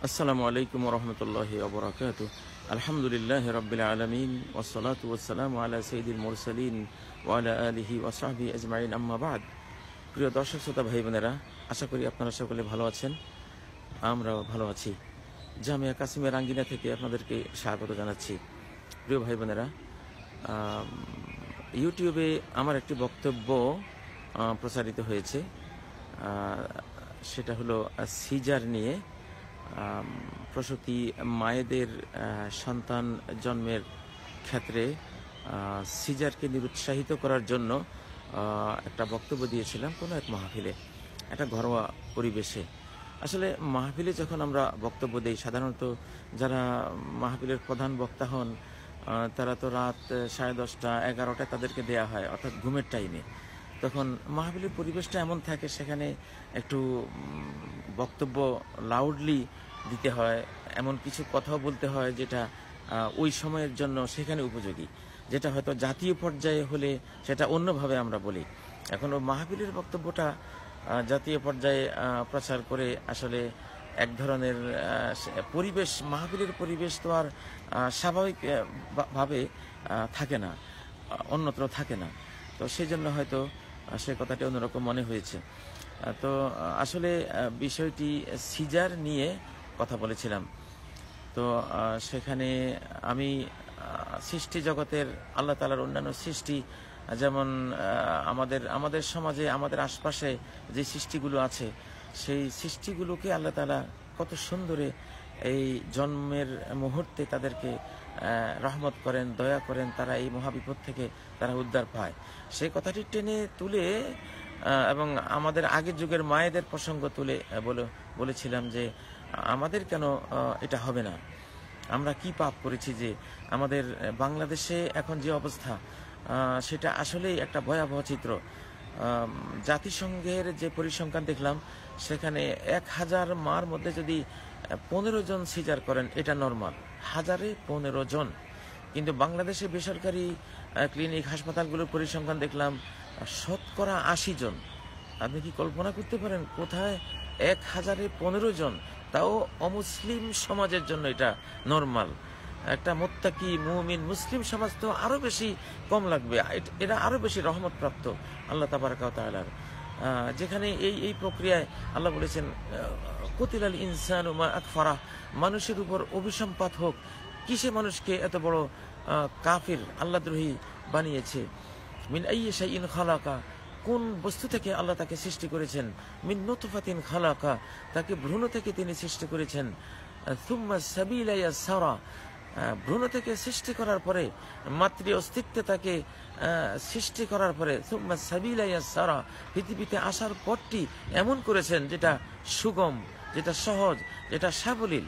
আসসালামু আলাইকুম রহমতুল্লাহি ওবরাকাতু। আলহামদুলিল্লাহ রব্বিল আলমিন ওসলাতু ওয়াসসালামু আলা সাইয়্যিদিল মুরসালিন ওয়া আলা আলিহি ওয়া সাহবিহি আজমাইন, আম্মা বাদ। প্রিয় দর্শক শ্রোতা ভাই বোনেরা, আশা করি আপনারা সকলে ভালো আছেন, আমরাও ভালো আছি। জামিয়া কাসিমের আঙ্গিনা থেকে আপনাদেরকে স্বাগত জানাচ্ছি। প্রিয় ভাই বোনেরা, ইউটিউবে আমার একটি বক্তব্য প্রচারিত হয়েছে, সেটা হলো সিজার নিয়ে। প্রসূতি মায়েদের সন্তান জন্মের ক্ষেত্রে সিজারকে নিরুৎসাহিত করার জন্য একটা বক্তব্য দিয়েছিলাম কোনো এক মাহফিলে, একটা ঘরোয়া পরিবেশে। আসলে মাহফিলে যখন আমরা বক্তব্য দিই, সাধারণত যারা মাহফিলের প্রধান বক্তা হন তারা তো রাত 10:30, 11টায় তাদেরকে দেয়া হয়, অর্থাৎ ঘুমের টাইমে। তখন মাহফিলের পরিবেশটা এমন থাকে, সেখানে একটু বক্তব্য লাউডলি দিতে হয়, এমন কিছু কথাও বলতে হয় যেটা ওই সময়ের জন্য সেখানে উপযোগী, যেটা হয়তো জাতীয় পর্যায়ে হলে সেটা অন্যভাবে আমরা বলি। এখন ওই মাহফিলের বক্তব্যটা জাতীয় পর্যায়ে প্রচার করে আসলে এক ধরনের পরিবেশ, মাহফিলের পরিবেশ তো আর স্বাভাবিক ভাবে থাকে না, অন্যত্র থাকে না। তো সেই জন্য হয়তো সে কথাটি অন্যরকম মনে হয়েছে। তো আসলে বিষয়টি সিজার নিয়ে কথা বলেছিলাম। তো সেখানে আমি সৃষ্টি জগতের আল্লাহ তাআলার অন্যান্য সৃষ্টি, যেমন আমাদের সমাজে, আমাদের আশপাশে যে সৃষ্টিগুলো আছে, সেই সৃষ্টিগুলোকে আল্লাহ তাআলা কত সুন্দরে এই জন্মের মুহূর্তে তাদেরকে রহমত করেন, দয়া করেন, তারা এই মহাবিপদ থেকে তারা উদ্ধার পায়। সেই কথাটি টেনে তুলে এবং আমাদের আগের যুগের মায়েদের প্রসঙ্গ তুলে বলেছিলাম যে আমাদের কেন এটা হবে না, আমরা কি পাপ করেছি যে আমাদের বাংলাদেশে এখন যে অবস্থা, সেটা আসলেই একটা ভয়াবহ চিত্র। জাতিসংঘের যে পরিসংখ্যান দেখলাম, সেখানে 1000 মার মধ্যে যদি 15 জন সিজার করেন, এটা নর্মাল, 1000-এ 15 জন। কিন্তু বাংলাদেশে বেসরকারি ক্লিনিক, হাসপাতালগুলোর পরিসংখ্যান দেখলাম 80% জন। আপনি কি কল্পনা করতে পারেন, কোথায় 1000-এ 15 জন, তাও অমুসলিম সমাজের জন্য এটা নর্মাল। একটা মুত্তাকি মুমিন মুসলিম সমাজ তো আরো বেশি কম লাগবে, এরা আরো বেশি রহমত প্রাপ্ত আল্লাহ তাবারাকা ওয়া তাআলার। যেখানে এই প্রক্রিয়ায় আল্লাহ বলেছেন কুতিলাল ইনসানু মা আকফারা, মানুষের উপর অভিসম্পাত হোক, কিসে মানুষকে এত বড় কাফির, আল্লাহদ্রোহী বানিয়েছে। মিন আইয়ি শাইইন খালাকা, কোন বস্তু থেকে আল্লাহ তাকে সৃষ্টি করেছেন। মিন নুতফাতিন খালাকা, তাকে ভ্রূণ থেকে তিনি সৃষ্টি করেছেন। সুম্মা সাবিলা ইয়াসসারা, ভ্রূণ থেকে সৃষ্টি করার পরে, মাতৃ অস্তিত্বে তাকে সৃষ্টি করার পরে, সুম্মা সাবিলা ইয়াসসারা, পৃথিবীতে আসার পরটি এমন করেছেন যেটা সুগম, যেটা সহজ, যেটা সাবলীল।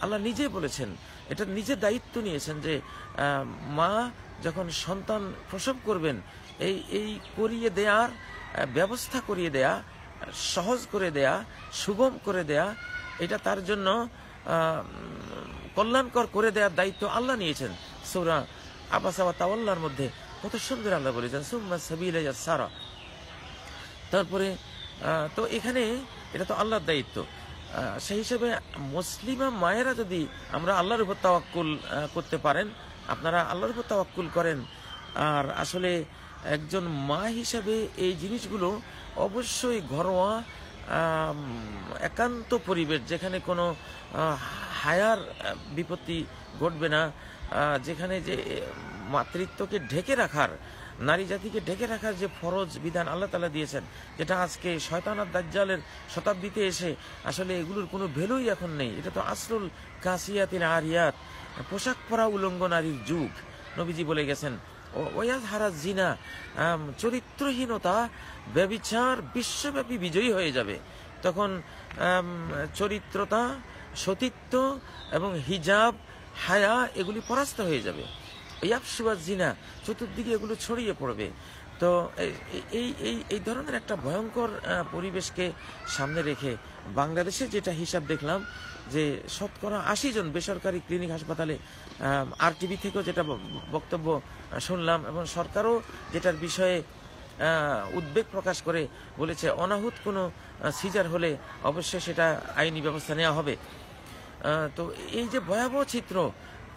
আল্লাহ নিজে বলেছেন, এটা নিজে দায়িত্ব নিয়েছেন যে মা যখন সন্তান প্রসব করবেন, এই করিয়ে দেয়ার ব্যবস্থা করিয়ে দেয়া, সহজ করে দেয়া, সুগম করে দেয়া, এটা তার জন্য কল্যাণকর করে দেওয়ার দায়িত্ব আল্লাহ নিয়েছেন। সূরা আবাসা ওয়া তাওয়াল্লার মধ্যে কত সুন্দর আল্লাহ বলেছেন সুম্মা সাবিলা ইয়াসসারা। তারপরে তো এখানে এটা তো আল্লাহর দায়িত্ব। সেই হিসেবে মুসলিমা মায়েরা যদি আমরা আল্লাহর উপর তাওয়াক্কুল করতে পারেন, আপনারা আল্লাহর উপর তাওয়াক্কুল করেন, আর আসলে একজন মা হিসাবে এই জিনিসগুলো অবশ্যই ঘরোয়া একান্ত পরিবেশ, যেখানে কোনো হায়ার বিপত্তি ঘটবে না, যেখানে যে মাতৃত্বকে ঢেকে রাখার, নারী জাতিকে ঢেকে রাখার যে ফরজ বিধান আল্লাহ তাআলা দিয়েছেন, যেটা আজকে শয়তান আর দাজ্জালের শতাব্দীতে এসে আসলে এগুলোর কোনো ভ্যালুই এখন নেই। এটা তো আসরুল কাসিয়াতিল আরিয়াত, পোশাক পরা উলঙ্গ নারীর যুগ। নবীজি বলে গেছেন ওয়াজহারা জিনা, চরিত্রহীনতা, ব্যভিচার বিশ্বব্যাপী বিজয়ী হয়ে যাবে। তখন চরিত্রতা, সতীত্ব এবং হিজাব, হায়া এগুলি পরাস্ত হয়ে যাবে। ইয়াফশুয়া জিনা, চতুর্দিকে এগুলো ছড়িয়ে পড়বে। তো এই ধরনের একটা ভয়ঙ্কর পরিবেশকে সামনে রেখে বাংলাদেশে যেটা হিসাব দেখলাম, যে 80% জন বেসরকারি ক্লিনিক, হাসপাতালে, আর টিভি থেকেও যেটা বক্তব্য শুনলাম, এবং সরকারও যেটার বিষয়ে উদ্বেগ প্রকাশ করে বলেছে অনাহুত কোনো সিজার হলে অবশ্যই সেটা আইনি ব্যবস্থা নেওয়া হবে। তো এই যে ভয়াবহ চিত্র,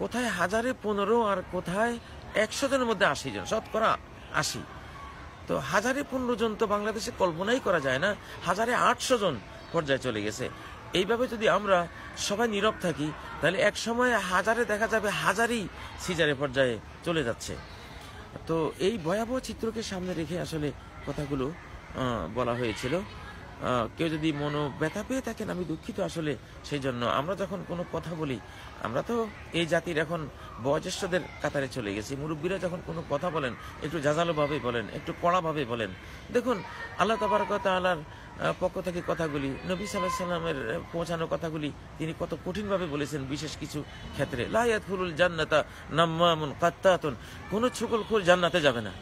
কোথায় 1015 আর কোথায় 100 জনের মধ্যে 80 জন, শতকরা 80। তো 1015 জন তো বাংলাদেশে কল্পনাই করা যায় না, 1800 জন পর্যায়ে চলে গেছে। এইভাবে যদি আমরা সবাই নীরব থাকি, তাহলে এক সময় হাজারে দেখা যাবে হাজারই সিজারে পর্যায়ে চলে যাচ্ছে। তো এই ভয়াবহ চিত্রকে সামনে রেখে আসলে কথাগুলো বলা হয়েছিল। কেউ যদি ব্যথা পেয়ে থাকেন, আমি দুঃখিত আসলে। সেই জন্য আমরা যখন কোনো কথা বলি, আমরা তো এই জাতির এখন বয়োজ্যেষ্ঠদের কাতারে চলে গেছি। মুরব্বীরা যখন কোনো কথা বলেন, একটু জাজালোভাবে বলেন, একটু কড়াভাবে বলেন। দেখুন, আল্লাহ তাবারক ওয়া তাআলার পক্ষ থেকে কথাগুলি, নবী সাল্লাল্লাহু আলাইহি সাল্লামের পৌঁছানো কথাগুলি তিনি কত কঠিনভাবে বলেছেন। বিশেষ কিছু ক্ষেত্রে, লা ইয়াদখুলুল জান্নাতা নাম্মামুন কাত্তাতুন, কোনো ছুকলখোর জান্নাতে যাবে না।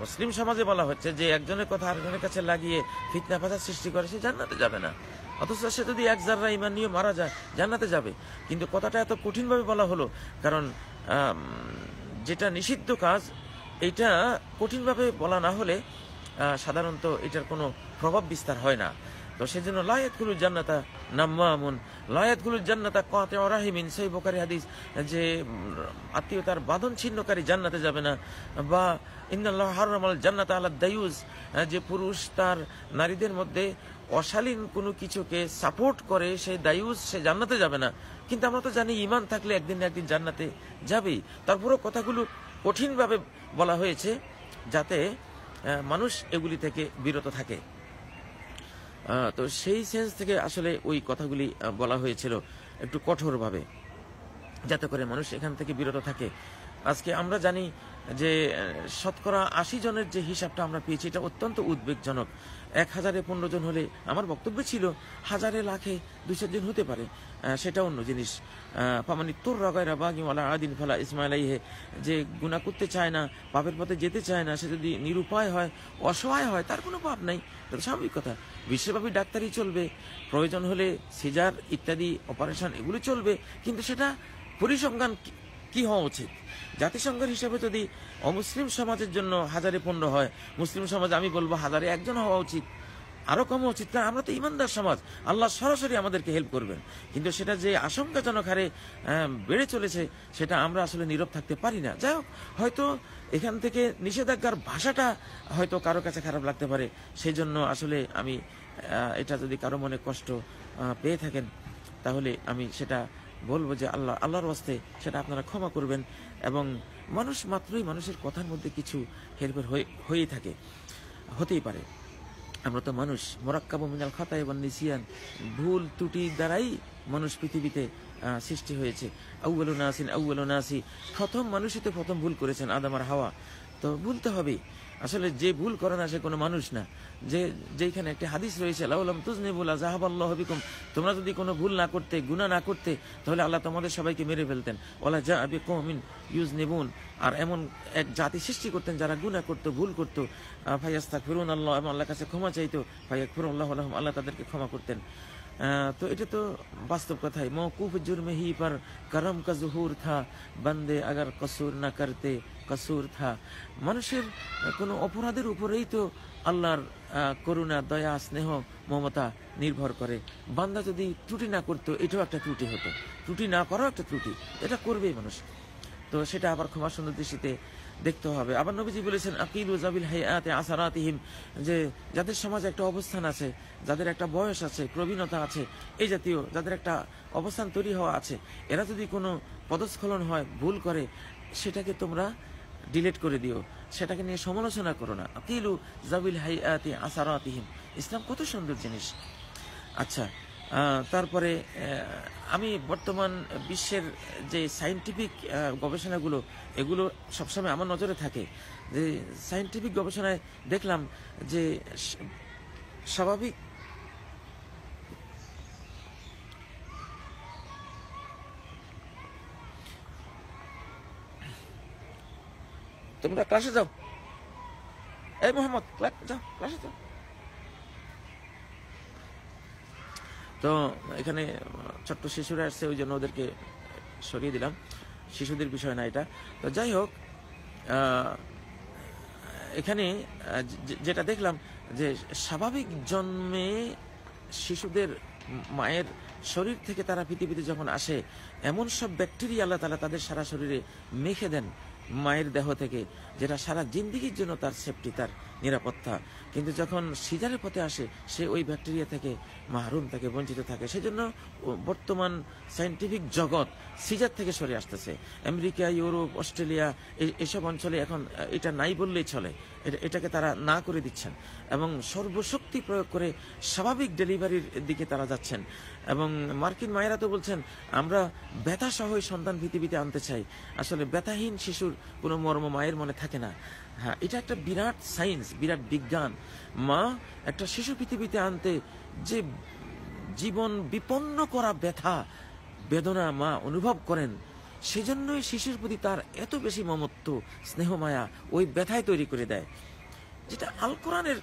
মুসলিম সমাজে বলা হচ্ছে যে একজনের কথা আরেকজনের কাছে লাগিয়ে ফিতনা ফাসাদ সৃষ্টি করে, সে জান্নাতে যাবে না। অথচ সে যদি 1 জাররা ঈমান নিয়ে মারা যায়, জান্নাতে যাবে। কিন্তু কথাটা এত কঠিনভাবে বলা হলো, কারণ যেটা নিষিদ্ধ কাজ, এইটা কঠিনভাবে বলা না হলে সাধারণত এটার কোনো প্রভাব বিস্তার হয় না। তো সেজন্য লা ইয়াদখুলুল জান্নাতা নাম্মামুন, লা ইয়াদখুলুল জান্নাতা কাতিউ রাহিমিন, সহিহ বুখারী হাদিস, যে আত্মীয়তার বাঁধন ছিন্নকারী জান্নাতে যাবে না। বা ইন্নাল্লাহ হারামাল জান্নাতা আলা দায়ুস, যে পুরুষ তার নারীদের মধ্যে অশালীন কোনো কিছুকে সাপোর্ট করে, সেই দায়ুস, সে জান্নাতে যাবে না। কিন্তু আমরা তো জানি ঈমান থাকলে একদিন না একদিন জান্নাতে যাবেই। তারপরেও কথাগুলো কঠিনভাবে বলা হয়েছে যাতে মানুষ এগুলি থেকে বিরত থাকে। তো সেই সেন্স থেকে আসলে ওই কথাগুলি বলা হয়েছিল একটু কঠোরভাবে, যাতে করে মানুষ এখান থেকে বিরত থাকে। আজকে আমরা জানি যে শতকরা 80 জনের যে হিসাবটা আমরা পেয়েছি, এটা অত্যন্ত উদ্বেগজনক। 1015 জন হলে, আমার বক্তব্য ছিল হাজারে লাখে 2-4 জন হতে পারে, সেটা অন্য জিনিস। ফামানি তোর রগায়রা বাগি ওয়ালা আদিন ফালা ইসমাইলাইহে, যে গুনাহ করতে চায় না, পাপের পথে যেতে চায় না, সে যদি নিরুপায় হয়, অসহায় হয়, তার কোনো পাপ নাই, তার স্বাভাবিক কথা। বিশ্বব্যাপী ডাক্তারি চলবে, প্রয়োজন হলে সিজার ইত্যাদি অপারেশন এগুলো চলবে, কিন্তু সেটা পরিসংখ্যান কি হওয়া উচিত? জাতিসংঘের হিসেবে যদি অমুসলিম সমাজের জন্য 1015 হয়, মুসলিম সমাজ আমি বলবো 1000-এ 1 জন হওয়া উচিত, আরো কম উচিত। কারণ আমরা তো ইমানদার সমাজ, আল্লাহ সরাসরি আমাদেরকে হেল্প করবেন। কিন্তু সেটা যে আশঙ্কাজনক হারে বেড়ে চলেছে, সেটা আমরা আসলে নীরব থাকতে পারি না। যাই হোক, হয়তো এখান থেকে নিষেধাজ্ঞার ভাষাটা হয়তো কারো কাছে খারাপ লাগতে পারে। সেই জন্য আসলে আমি এটা যদি কারো মনে কষ্ট পেয়ে থাকেন, তাহলে আমি সেটা বলবো যে আল্লাহর ওয়াস্তে সেটা আপনারা ক্ষমা করবেন। এবং মানুষ মাত্রই মানুষের কথার মধ্যে কিছু হেরফের হয়েই থাকে, হতেই পারে। আমরা তো মানুষ, মুরাক্কাবু মিনাল খাতাই ওয়ান নিসিয়ান, ভুল ত্রুটি দ্বারাই মানুষ পৃথিবীতে সৃষ্টি হয়েছে। আউয়ালুন নাসি, প্রথম মানুষই তো প্রথম ভুল করেছেন, আদম আর হাওয়া। তো ভুলতে হবেই। আসলে যে ভুল করে না সে কোনো মানুষ না। যেখানে একটা হাদিস রয়েছে, লাউলাম তুজনিবু লাযাহাবাল্লাহু বিকুম, তোমরা যদি কোনো ভুল না করতে, গুনাহ না করতে, তাহলে আল্লাহ তোমাদের সবাইকে মেরে ফেলতেন। ওয়ালা জাআ বিকওমিন ইউজনিবুন, আর এমন এক জাতি সৃষ্টি করতেন যারা গুনাহ করতো, ভুল করতো। ফায়াস্তাগফিরুনাল্লাহ, এবং আল্লাহর কাছে ক্ষমা চাইতো। ফায়াগফিরুল্লাহু লাহুম, আল্লাহ তাদেরকে ক্ষমা করতেন। তো এটা তো বাস্তব কথাই। মওকুফ জুরমে হি পর করম কা জুহুর থা, বন্দে আগার কসুর না করতে কসুর থা। মানুষের কোনো অপরাধের উপরেই তো আল্লাহর করুণা, দয়া, স্নেহ, মমতা নির্ভর করে। বান্দা যদি ত্রুটি না করতো, এটাও একটা ত্রুটি হতো। ত্রুটি না করাও একটা ত্রুটি, এটা করবেই মানুষ। তো সেটা আবার ক্ষমা সুন্দর দৃষ্টিতে দেখতে হবে। আবার নবীজি বলেছেন, আকিলু জাবিল হায়াতে আসারাতিহিম, যে যাদের সমাজে একটা অবস্থান আছে, যাদের একটা বয়স আছে, প্রবীণতা আছে, এই জাতীয় যাদের একটা অবস্থান তৈরি হওয়া আছে, এরা যদি কোনো পদস্খলন হয়, ভুল করে, সেটাকে তোমরা ডিলিট করে দিও, সেটাকে নিয়ে সমালোচনা করো না। আকিলু জাবিল হায়াতে আসারাতিহিম, ইসলাম কত সুন্দর জিনিস। আচ্ছা, তারপরে আমি বর্তমান বিশ্বের যে সায়েন্টিফিক গবেষণাগুলো, এগুলো সবসময় আমার নজরে থাকে। যে সায়েন্টিফিক গবেষণায় দেখলাম যে স্বাভাবিক তোমরা ক্লাসে যাও, এই মোহাম্মদ যাও ক্লাসে যাও। তো এখানে ছোট্ট শিশুরা আসছে, ওই জন্য ওদেরকে সরিয়ে দিলাম, শিশুদের বিষয় না এটা। তো যাই হোক, এখানে যেটা দেখলাম যে স্বাভাবিক জন্মে শিশুদের মায়ের শরীর থেকে তারা পৃথিবীতে যখন আসে, এমন সব ব্যাকটেরিয়া আল্লাহ তাআলা তাদের সারা শরীরে মেখে দেন মায়ের দেহ থেকে, যেটা সারা জিন্দেগির জন্য তার সেফটি, তার নিরাপত্তা। কিন্তু যখন সিজারের পথে আসে, সে ওই ব্যাকটেরিয়া থেকে মাহরুম থাকে, বঞ্চিত থাকে। সেজন্য বর্তমান সায়েন্টিফিক জগৎ সিজার থেকে সরে আসতেছে। আমেরিকা, ইউরোপ, অস্ট্রেলিয়া এসব অঞ্চলে এখন এটা নাই বললেই চলে, এটাকে তারা না করে দিচ্ছেন এবং সর্বশক্তি প্রয়োগ করে স্বাভাবিক ডেলিভারির দিকে তারা যাচ্ছেন। এবং মার্কিন মায়েরা তো বলছেন, আমরা ব্যথা সহই সন্তান পৃথিবীতে আনতে চাই। আসলে ব্যথাহীন শিশুর কোনো মর্ম মায়ের মনে থাকে না। হ্যাঁ, এটা একটা বিরাট সায়েন্স, বিরাট বিজ্ঞান। মা একটা শিশু পৃথিবীতে আনতে যে জীবন বিপন্ন করা ব্যথা বেদনা মা অনুভব করেন, সেজন্যই শিশুর প্রতি তার এত বেশি মমত্ব, স্নেহ, মায়া ওই ব্যথায় তৈরি করে দেয়, যেটা আল কোরআনের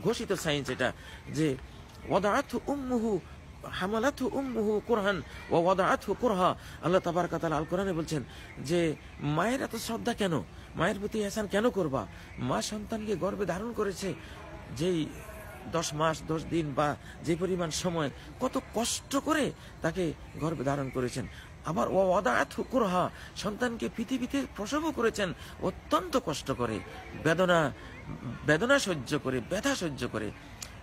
ঘোষিত সায়েন্স। এটা যে ওয়াদাআতহু উম্মুহু হামালাতহু উম্মুহু কুরহান ওয়া ওয়াদাআতহু কুরহা। আল্লাহ তাবারক ওয়া তাআলা আল কোরআনে বলছেন যে মায়ের এত শ্রদ্ধা কেন, মায়ের প্রতি ihsan কেন করবা? মা সন্তানকে গর্ভে ধারণ করেছে যেই 10 মাস 10 দিন বা যে পরিমাণ সময়, কত কষ্ট করে তাকে গর্ভে ধারণ করেছেন। আবার ওয়াদাআতহু কুরহা, সন্তানকে পৃথিবীতে প্রসবও করেছেন অত্যন্ত কষ্ট করে, বেদনা সহ্য করে, ব্যথা সহ্য করে।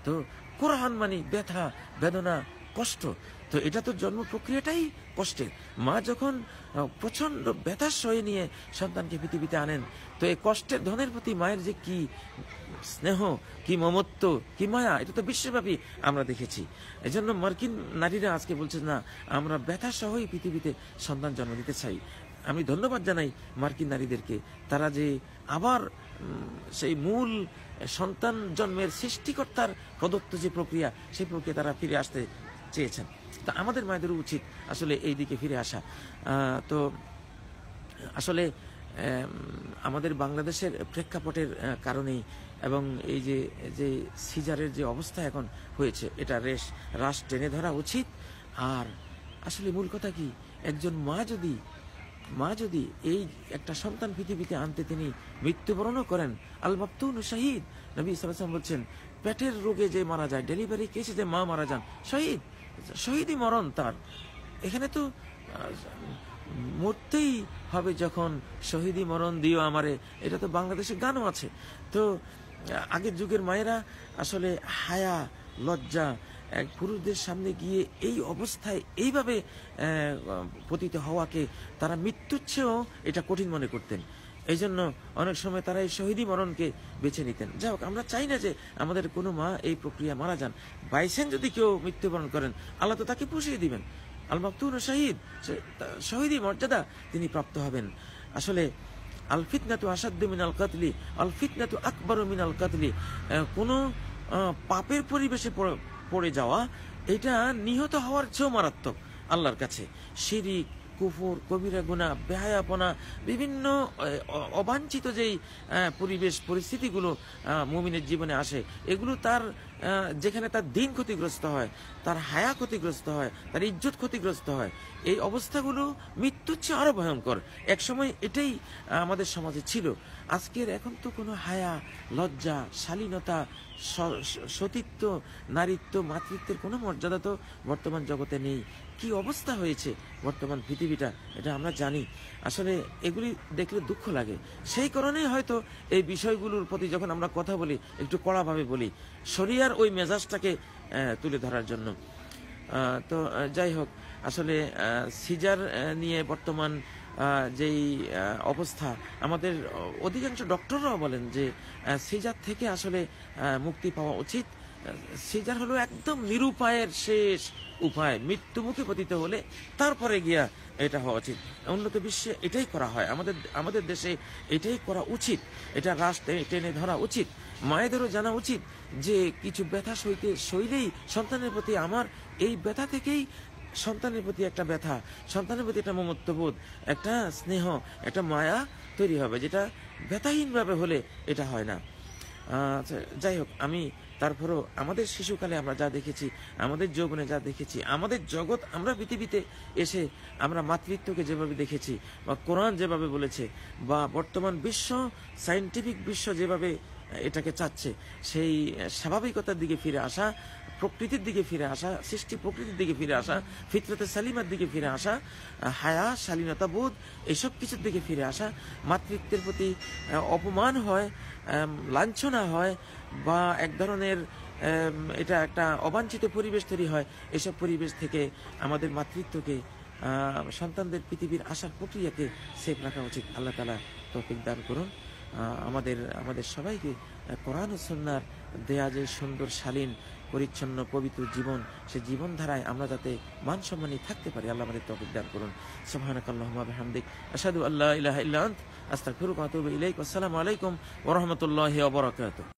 তো কুরহান মানে ব্যথা, বেদনা, কষ্ট। তো এটা তো জন্ম প্রক্রিয়াটাই কষ্টের। মা যখন প্রচন্ড ব্যথা সয়ে নিয়ে সন্তানকে পৃথিবীতে আনেন, তো এই কষ্টের ধনের প্রতি মায়ের যে কি স্নেহ, কি মমত্ব, কি মায়া, এটা তো বিশ্বব্যাপী আমরা দেখেছি। এজন্য মার্কিন নারীরা আজকে বলছে, না, আমরা ব্যথা সহই পৃথিবীতে সন্তান জন্ম দিতে চাই। আমি ধন্যবাদ জানাই মার্কিন নারীদেরকে, তারা যে আবার সেই মূল সন্তান জন্মের সৃষ্টিকর্তার প্রদত্ত যে প্রক্রিয়া, সেই প্রক্রিয়া তারা ফিরে আসতে চেয়েছেন। তা আমাদের মায়েদেরও উচিত আসলে এই দিকে ফিরে আসা। তো আসলে আমাদের বাংলাদেশের প্রেক্ষাপটের কারণেই এবং এই যে সিজারের যে অবস্থা এখন হয়েছে, এটা রাশ টেনে ধরা উচিত। আর আসলে মূল কথা কি, একজন মা যদি এই একটা সন্তান পৃথিবীতে আনতে তিনি মৃত্যুবরণও করেন, আল মাবতুন শাহিদ, নবী সাল্লাল্লাহু আলাইহি ওয়াসাল্লাম বলছেন, পেটের রোগে যে মারা যায়, ডেলিভারি কেসে যে মা মারা যান, শহীদই মরণ তার। এখানে তো মরতেই হবে, যখন শহীদই মরণ দিও আমারে, এটা তো বাংলাদেশের গানও আছে। তো আগের যুগের মায়েরা আসলে হায়া, লজ্জা, এক পুরুষদের সামনে গিয়ে এই অবস্থায় এইভাবে পতিত হওয়াকে তারা মৃত্যুর চেয়েও এটা কঠিন মনে করতেন। এই জন্য অনেক সময় তারা এই শহীদি মরণকে বেছে নিতেন। যাই হোক, আমরা চাই না যে আমাদের কোনো মা এই প্রক্রিয়া মারা যান। বাইসেন যদি কেউ মৃত্যুবরণ করেন, আল্লাহ তো তাকে পুষিয়ে দিবেন। আল মাকতুন শাহিদ, শহীদি মর্যাদা তিনি প্রাপ্ত হবেন। আসলে আল ফিতনাতু আসাদ্দু মিনাল কাতলি, আল ফিতনাতু আকবারু মিনাল কাতলি। কোনো পাপের পরিবেশে পড়ে যাওয়া, এটা নিহত হওয়ার চেয়েও মারাত্মক আল্লাহর কাছে। শিরিক, কুফর, কবিরা গুনাহ, বেহায়াপনা, বিভিন্ন অবাঞ্ছিত যেই পরিবেশ পরিস্থিতিগুলো মুমিনের জীবনে আসে, এগুলো তার যেখানে তার দিন ক্ষতিগ্রস্ত হয়, তার হায়া ক্ষতিগ্রস্ত হয়, তার ইজ্জত ক্ষতিগ্রস্ত হয়, এই অবস্থাগুলো মৃত্যুর চেয়ে আরো ভয়ঙ্কর। একসময় এটাই আমাদের সমাজে ছিল। এখন তো কোনো হায়া, লজ্জা, শালীনতা, সতীত্ব, নারীত্ব, মাতৃত্বের কোনো মর্যাদা তো বর্তমান জগতে নেই। কি অবস্থা হয়েছে বর্তমান পৃথিবীটা, এটা আমরা জানি। আসলে এগুলি দেখলে দুঃখ লাগে। সেই কারণেই হয়তো এই বিষয়গুলোর প্রতি যখন আমরা কথা বলি, একটু কড়াভাবে বলি, শরিয়ার ওই মেজাজটাকে তুলে ধরার জন্য। তো যাই হোক, আসলে সিজার নিয়ে বর্তমান যেই অবস্থা, আমাদের অধিকাংশ ডক্টররাও বলেন যে সিজার থেকে আসলে মুক্তি পাওয়া উচিত। সিজার হলো একদম নিরুপায়ের শেষ উপায়, মৃত্যুমুখে পতিত হলে তারপরে গিয়া এটা হওয়া উচিত। উন্নত বিশ্বে এটাই করা হয়, আমাদের দেশে এটাই করা উচিত। এটা রাশ টেনে ধরা উচিত। মায়েদেরও জানা উচিত যে কিছু ব্যথা সইলেই সন্তানের প্রতি আমার এই ব্যথা থেকেই সন্তানের প্রতি একটা ব্যথা, সন্তানের প্রতি একটা মমত্ববোধ, একটা স্নেহ, একটা মায়া তৈরি হবে, যেটা ব্যথাহীনভাবে হলে এটা হয় না। যাই হোক, আমি তারপরও আমাদের শিশুকালে আমরা যা দেখেছি, আমাদের যৌবনে যা দেখেছি, আমাদের জগৎ, আমরা পৃথিবীতে এসে আমরা মাতৃত্বকে যেভাবে দেখেছি, বা কোরআন যেভাবে বলেছে, বা বর্তমান বিশ্ব, সায়েন্টিফিক বিশ্ব যেভাবে এটাকে চাচ্ছে, সেই স্বাভাবিকতার দিকে ফিরে আসা প্রকৃতির দিকে ফিরে আসা, সৃষ্টি প্রকৃতির দিকে ফিরে আসা, ফিতরতে সালিমার দিকে ফিরে আসা, হায়া, শালীনতা বোধ, এইসব কিছুর দিকে ফিরে আসা। মাতৃত্বের প্রতি অপমান হয়, লাঞ্ছনা হয়, বা এক ধরনের এটা একটা অবাঞ্ছিত পরিবেশ তৈরি হয়। এসব পরিবেশ থেকে আমাদের মাতৃত্বকে, সন্তানদের পৃথিবীর আসার প্রক্রিয়াকে সেফ রাখা উচিত। আল্লাহ তাআলা তৌফিক দান করুন আমাদের সবাইকে। কোরআন ও সুন্নাহর দেয়া যে সুন্দর শালীন পরিচ্ছন্ন পবিত্র জীবন, সেই জীবনধারায় আমরা যাতে মান সম্মানী থাকতে পারি, আল্লাহ আমাদের তৌফিক দান করুন। সুবহানাকাল্লাহুম্মা ওয়া বিহামদিক, আশহাদু আল্লা ইলাহা ইল্লা আনতা, আস্তাগফিরুকা ওয়া আতুবু ইলাইক। আসসালামু আলাইকুম ওয়া রাহমাতুল্লাহি ওয়া বারাকাতুহু।